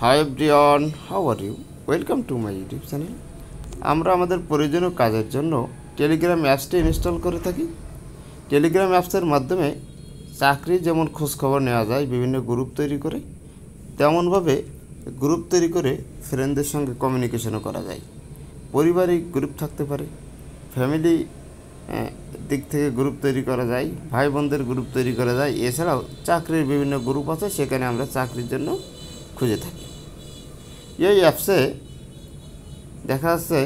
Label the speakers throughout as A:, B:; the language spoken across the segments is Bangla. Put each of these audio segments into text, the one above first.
A: High everyone, how are you? Welcome to my YouTube channel. আমরা আমাদের প্রয়োজনীয় কাজের জন্য টেলিগ্রাম অ্যাপসটি ইনস্টল করে থাকি। টেলিগ্রাম অ্যাপসের মাধ্যমে চাকরির যেমন খোঁজখবর নেওয়া যায় বিভিন্ন গ্রুপ তৈরি করে, তেমনভাবে গ্রুপ তৈরি করে ফ্রেন্ডদের সঙ্গে কমিউনিকেশনও করা যায়। পারিবারিক গ্রুপ থাকতে পারে, ফ্যামিলি দিক থেকে গ্রুপ তৈরি করা যায়, ভাই বোনদের গ্রুপ তৈরি করা যায়। এছাড়াও চাকরির বিভিন্ন গ্রুপ আছে, সেখানে আমরা চাকরির জন্য খুঁজে থাকি। এই অ্যাপসে দেখা যাচ্ছে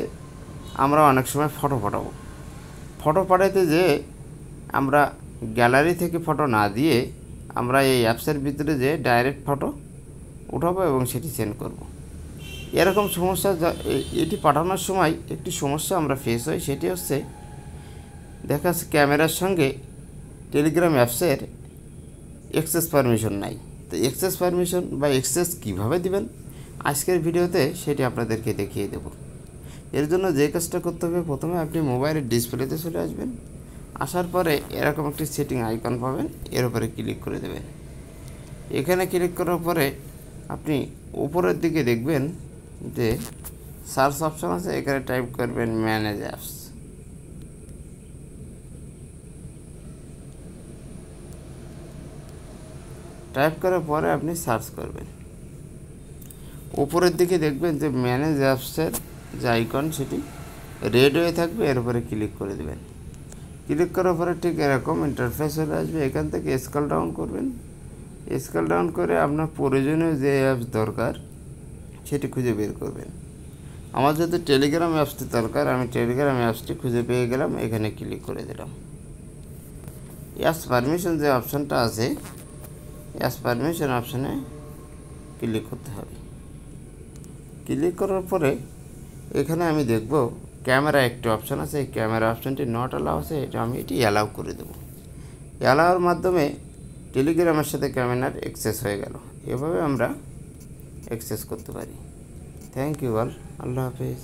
A: আমরা অনেক সময় ফটো পাঠাতে যে আমরা গ্যালারি থেকে ফটো না দিয়ে আমরা এই অ্যাপসের ভিতরে যে ডাইরেক্ট ফটো উঠাবো এবং সেটি সেন্ড করব। এরকম সমস্যা এটি পাঠানোর সময় একটি সমস্যা আমরা ফেস হই, সেটি হচ্ছে দেখা যাচ্ছে ক্যামেরার সঙ্গে টেলিগ্রাম অ্যাপসের অ্যাক্সেস পারমিশন নাই। তো অ্যাক্সেস পারমিশন বা অ্যাক্সেস কীভাবে দিবেন আজকের ভিডিওতে সেটি আপনাদেরকে দেখিয়ে দেব। এর জন্য যে কাজটা করতে হবে, প্রথমে আপনি মোবাইলের ডিসপ্লেতে চলে আসবেন। আসার পরে এরকম একটি সেটিং আইকন পাবেন, এর উপরে ক্লিক করে দেবেন। এখানে ক্লিক করার পরে আপনি উপরের দিকে দেখবেন যে সার্চ অপশন আছে, এখানে টাইপ করবেন ম্যানেজ অ্যাপস। টাইপ করার পরে আপনি সার্চ করবেন। উপরের দিকে দেখবেন যে ম্যানেজ অ্যাপসের যে আইকন সেটি রেড হয়ে থাকবে, এর উপরে ক্লিক করে দেবেন। ক্লিক করার পরে ঠিক এরকম ইন্টারফেস চলে আসবে। এখান থেকে স্ক্রল ডাউন করবেন। স্ক্রল ডাউন করে আপনার প্রয়োজনীয় যে অ্যাপস দরকার সেটি খুঁজে বের করবেন। আমার যেহেতু টেলিগ্রাম অ্যাপসটি দরকার, আমি টেলিগ্রাম অ্যাপসটি খুঁজে পেয়ে গেলাম, এখানে ক্লিক করে দিলাম। অ্যাপস পারমিশন যে অপশানটা আছে, অ্যাপস পারমিশন অপশানে ক্লিক করতে হবে। ক্লিক করার পরে এখানে আমি দেখব ক্যামেরা একটি অপশান আছে, এই ক্যামেরা অপশানটি নট অ্যালাউ আছে, এটা আমি এটি অ্যালাউ করে দেব। অ্যালাউর মাধ্যমে টেলিগ্রামের সাথে ক্যামেরার অ্যাক্সেস হয়ে গেল। এভাবে আমরা অ্যাক্সেস করতে পারি। থ্যাংক ইউ অল, আল্লাহ হাফেজ।